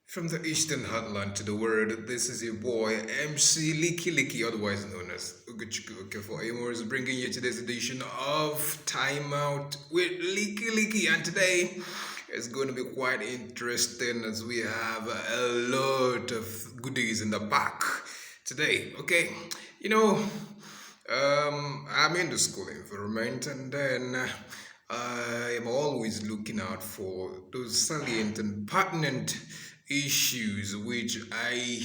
From the eastern heartland to the world, this is your boy MC Licky Licky, otherwise known as Uguchuku for Amors, bringing you today's edition of Timeout with Licky Licky. And today is going to be quite interesting as we have a lot of goodies in the pack today. Okay, you know, I'm in the school environment, and then I'm always looking out for those salient and pertinent issues which I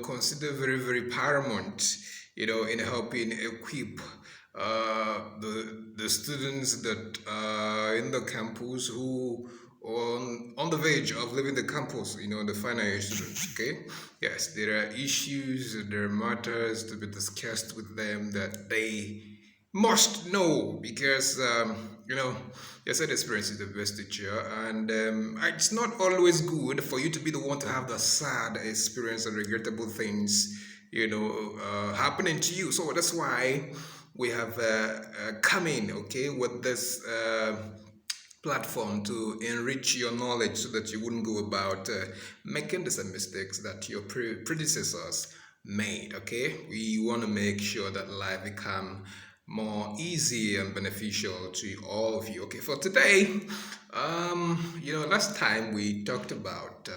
consider very, very paramount, in helping equip the students that are in the campus who on the verge of leaving the campus, the final year students. Okay, yes, there are issues, there are matters to be discussed with them that they must know because your said experience is the best teacher, and it's not always good for you to be the one to have the sad experience and regrettable things happening to you. So that's why we have come in, okay, with this platform to enrich your knowledge so that you wouldn't go about making the same mistakes that your predecessors made. Okay, we want to make sure that life become more easy and beneficial to all of you. Okay, for today, last time we talked about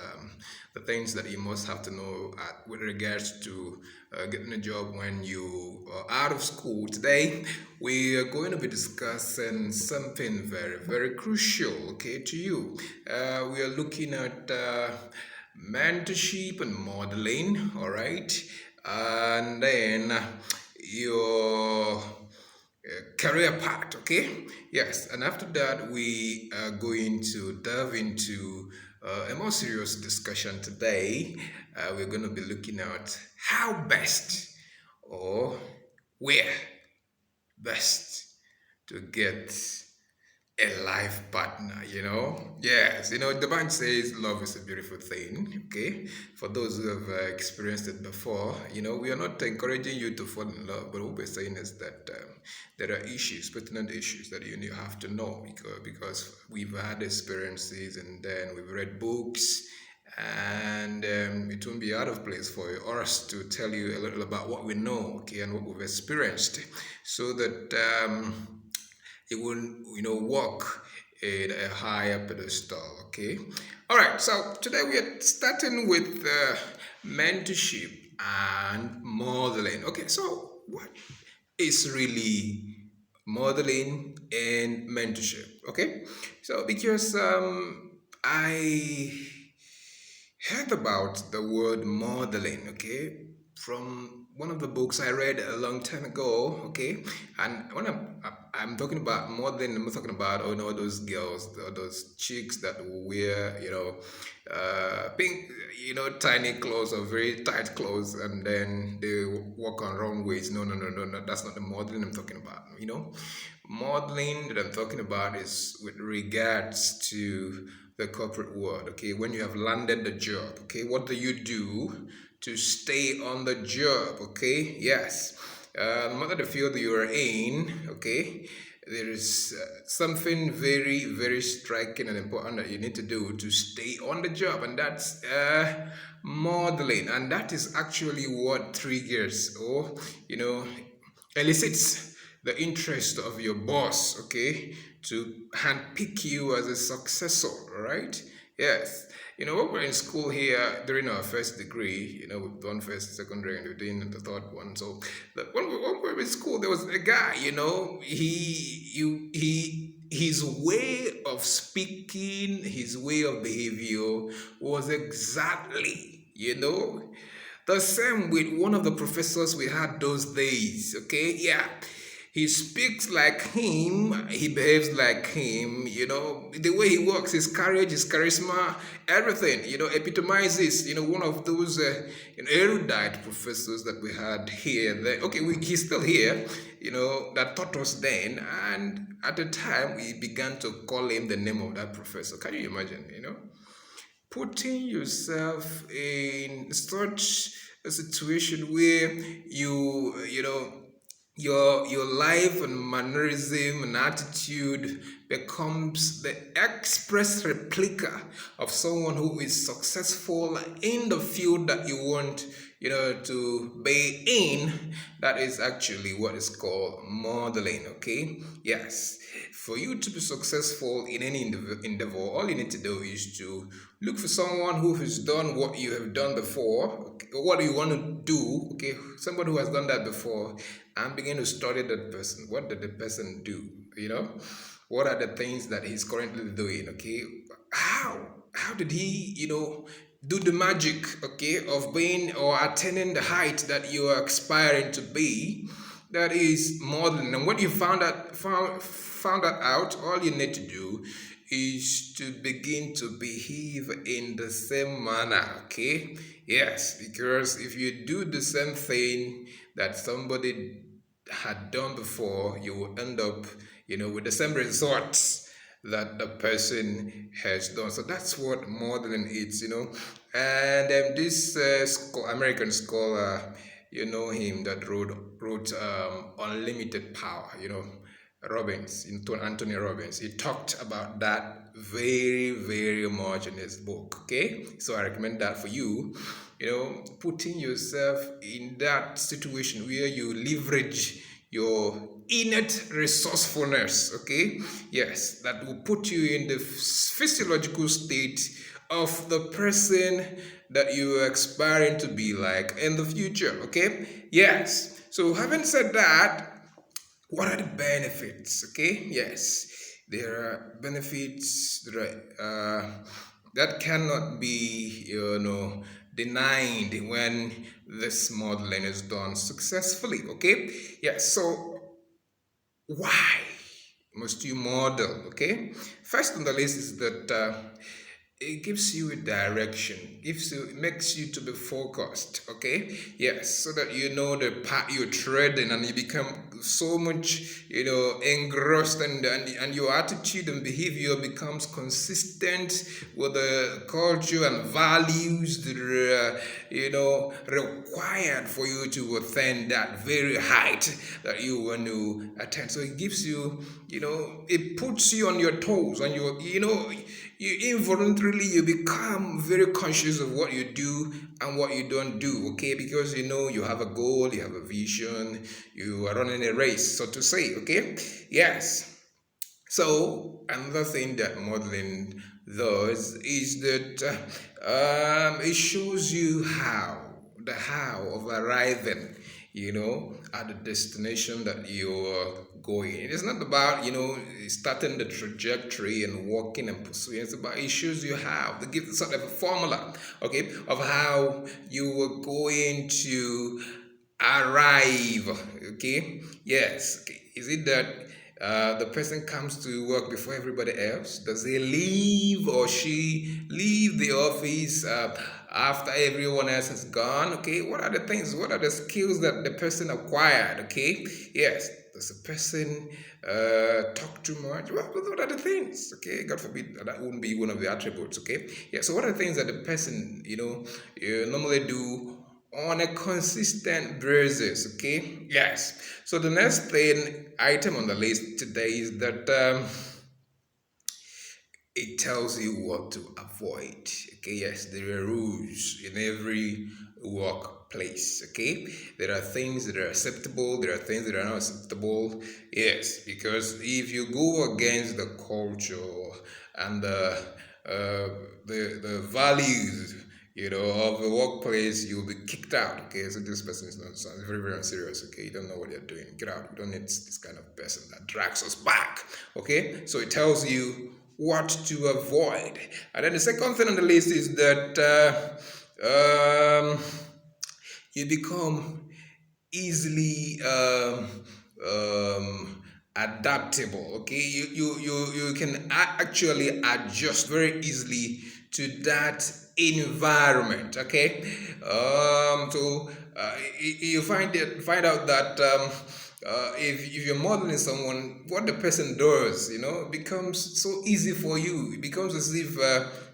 the things that you must have to know with regards to getting a job when you are out of school. Today, we are going to be discussing something very, very crucial, okay, to you. We are looking at mentorship and modeling, all right, and then your career path, okay? Yes, and after that, we are going to delve into a more serious discussion today. We're going to be looking at how best or where best to get a life partner. Yes, the Bible says love is a beautiful thing, okay? For those who have experienced it before, we are not encouraging you to fall in love, but what we're saying is that there are issues, pertinent issues that you have to know because we've had experiences and then we've read books, and it won't be out of place for us to tell you a little about what we know, okay, and what we've experienced, so that it will walk in a higher pedestal. Okay, all right, so today we are starting with mentorship and modeling. Okay, so what is really modeling and mentorship? Okay, so because I heard about the word modeling, okay, from one of the books I read a long time ago, okay, and when I'm talking about modeling, I'm not talking about those girls, those chicks that wear pink, tiny clothes or very tight clothes, and then they walk on wrong ways. No, no, no, no, no. That's not the modeling I'm talking about. Modeling that I'm talking about is with regards to the corporate world. Okay, when you have landed the job, okay, what do you do to stay on the job? Okay, yes, no matter the field you are in, okay, there is something very, very striking and important that you need to do to stay on the job, and that's modeling. And that is actually what triggers or elicits the interest of your boss, okay, to handpick you as a successor, right? Yes. When we're in school here during our first degree, we've done first, secondary, and we're doing the third one. So when we were in school, there was a guy, his way of speaking, his way of behavior was exactly, the same with one of the professors we had those days, okay? Yeah. He speaks like him, he behaves like him, the way he walks, his courage, his charisma, everything, epitomizes, one of those erudite professors that we had here. Okay, he's still here, that taught us then. And at the time, we began to call him the name of that professor. Can you imagine, putting yourself in such a situation where you your life and mannerism and attitude becomes the express replica of someone who is successful in the field that you want to be in. That is actually what is called modeling. Okay, yes, for you to be successful in any endeavor, all you need to do is to look for someone who has done what you have done before. Okay, what do you want to do? Okay, somebody who has done that before, and begin to study that person. What did the person do? What are the things that he's currently doing? Okay, how did he do the magic, okay, of being or attaining the height that you are aspiring to be? That is modeling. And when you found that out, all you need to do is to begin to behave in the same manner. Okay, yes, because if you do the same thing that somebody had done before, you will end up with the same results that the person has done. So that's what modeling is. And this American scholar, you know him, that wrote Unlimited Power, Robbins, Anthony Robbins. He talked about that very, very much in his book. Okay, so I recommend that for you. Putting yourself in that situation where you leverage your innate resourcefulness. Okay, yes, that will put you in the physiological state of the person that you are aspiring to be like in the future. Okay, yes. So having said that, what are the benefits? Okay, yes, there are benefits that cannot be denied when this modeling is done successfully. Okay, yes. So why must you model? Okay, first on the list is that it gives you a direction, it makes you to be focused. Okay, yes, so that you know the path you're treading, and you become so much engrossed, and your attitude and behavior becomes consistent with the culture and values that are required for you to attain that very height that you want to attain. So it gives you, it puts you on your toes, and you involuntarily you become very conscious of what you do and what you don't do. Okay, because you have a goal, you have a vision, you are running a race, so to say. Okay, yes. So another thing that modeling does is that it shows you the how of arriving, at the destination that you're going. It is not about starting the trajectory and walking and pursuing. It's about, it shows you how. They give sort of a formula, okay, of how you are going to arrive. Okay, yes. Okay. Is it that the person comes to work before everybody else? Does he leave or she leave the office after everyone else has gone? Okay, what are the things? What are the skills that the person acquired? Okay, yes. Does the person talk too much? Well, what are the things? Okay, God forbid that wouldn't be one of the attributes. Okay, yeah. So what are the things that the person normally do on a consistent basis? Okay, yes. So the next thing item on the list today is that it tells you what to avoid. Okay, yes, there are rules in every workplace. Okay, there are things that are acceptable, there are things that are not acceptable. Yes, because if you go against the culture and the values of the workplace, you'll be kicked out. Okay, so this person is not sounds very, very unserious. Okay, you don't know what they're doing. Get out. We don't need this kind of person that drags us back. Okay, so it tells you what to avoid. And then the second thing on the list is that you become easily adaptable. Okay, you can actually adjust very easily to that environment. Okay, so you find out that if you're modeling someone, what the person does, becomes so easy for you. It becomes as if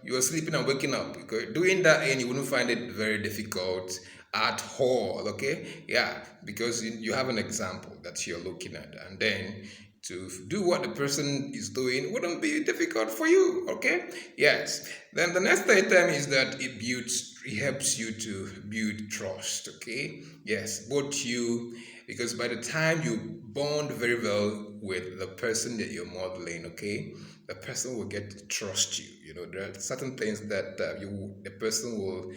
you're sleeping and waking up. Okay? Doing that, and you wouldn't find it very difficult at all. Okay, yeah, because you have an example that you're looking at, and then to do what the person is doing wouldn't be difficult for you. Okay, yes. Then the next item is that it helps you to build trust. Okay, yes, both you, because by the time you bond very well with the person that you're modeling, okay, the person will get to trust you. There are certain things that the person will,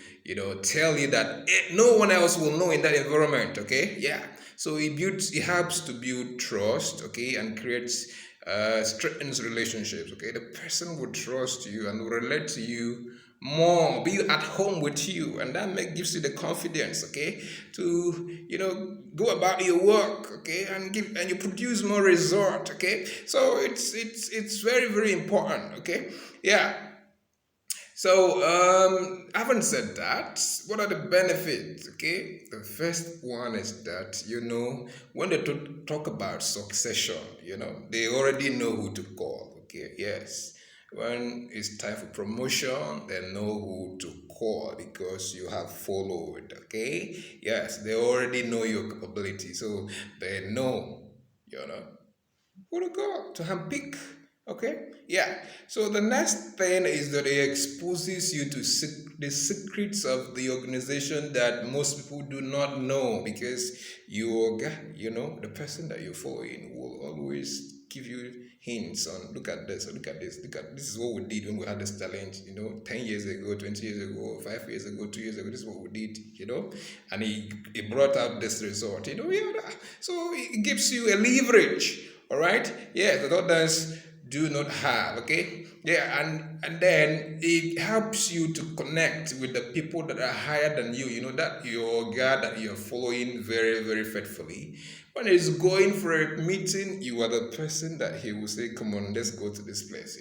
tell you that no one else will know in that environment. Okay, yeah. So it helps to build trust, okay, and creates strengthens relationships. Okay, the person will trust you and will relate to you more, be at home with you, and that gives you the confidence, okay, to go about your work, okay, and you produce more result, okay. So it's very very important, okay, yeah. So, having said that, what are the benefits? Okay, the first one is that when they talk about succession, they already know who to call. Okay, yes, when it's time for promotion, they know who to call because you have followed. Okay, yes, they already know your capability, so they know, you know who to go to handpick. Okay, yeah. So the next thing is that it exposes you to the secrets of the organization that most people do not know, because the person that you're following will always give you hints on, look at this, or look at this, look at this is what we did when we had this challenge, 10 years ago, 20 years ago, 5 years ago, 2 years ago, this is what we did, and he brought out this result, yeah. So it gives you a leverage. All right. Yeah, the others do not have. Okay. Yeah, and then it helps you to connect with the people that are higher than you. That your God that you're following very very faithfully. When he's going for a meeting, you are the person that he will say, "Come on, let's go to this place."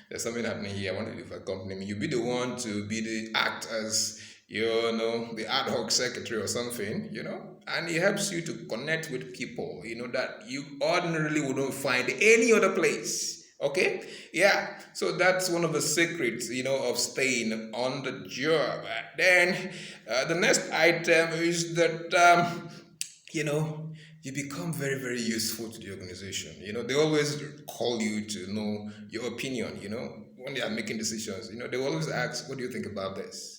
There's something happening here. I want you to accompany me. You be the one to be the act as the ad hoc secretary or something, and it helps you to connect with people, that you ordinarily wouldn't find any other place. Okay, yeah. So that's one of the secrets, of staying on the job. Then the next item is that you know you become very very useful to the organization. They always call you to know your opinion. When they are making decisions, they always ask, what do you think about this?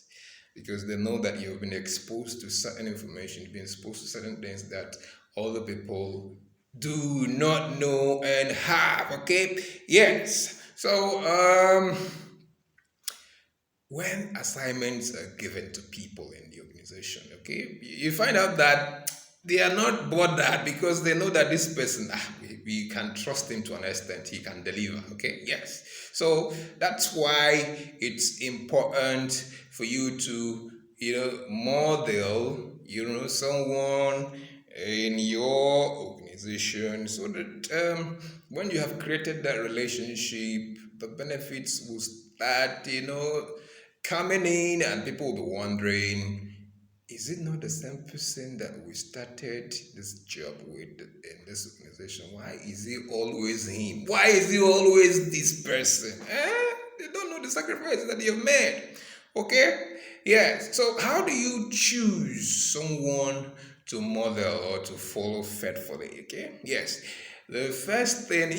Because they know that you've been exposed to certain information, you've been exposed to certain things that other people do not know and have. Okay, yes. So when assignments are given to people in the organization, okay, you find out that they are not bothered because they know that this person, we can trust him to an extent, he can deliver. Okay, yes. So that's why it's important for you to, model, someone in your organization, so that when you have created that relationship, the benefits will start, coming in, and people will be wondering, is it not the same person that we started this job with in this organization? Why is he always him? Why is he always this person? They don't know the sacrifice that you've made. Okay? Yes. So how do you choose someone to model or to follow faithfully? Okay? Yes. The first thing,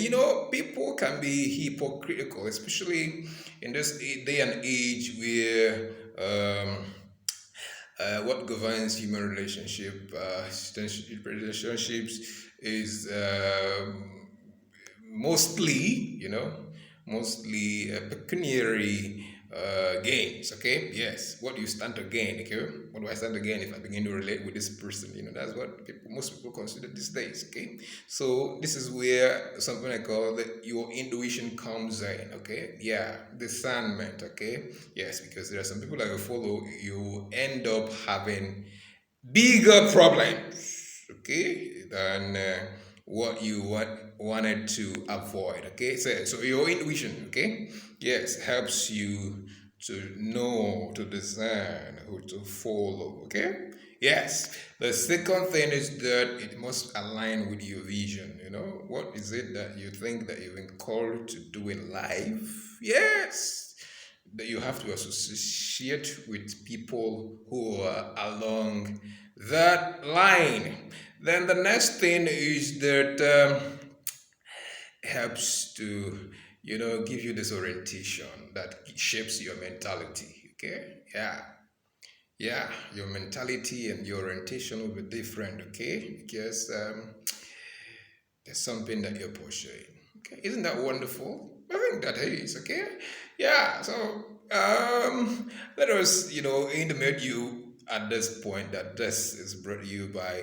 people can be hypocritical, especially in this day and age where what governs human relationships is mostly, pecuniary gains. Okay, yes. What do you stand to gain? Okay, what do I stand to gain if I begin to relate with this person? That's what most people consider these days. Okay, so this is where something I call your intuition comes in. Okay, yeah, discernment. Okay, yes, because there are some people that you follow, you end up having bigger problems, okay, than what you wanted to avoid. Okay, so your intuition, okay, yes, helps you to know, to discern who to follow. Okay, yes. The second thing is that it must align with your vision. What is it that you think that you've been called to do in life? Yes, that you have to associate with people who are along that line. Then the next thing is that helps to give you this orientation that shapes your mentality. Okay, yeah, your mentality and your orientation will be different. Okay, because there's something that you're pursuing. Okay, isn't that wonderful? I think that is okay. Yeah. So let us intimate you at this point that this is brought to you by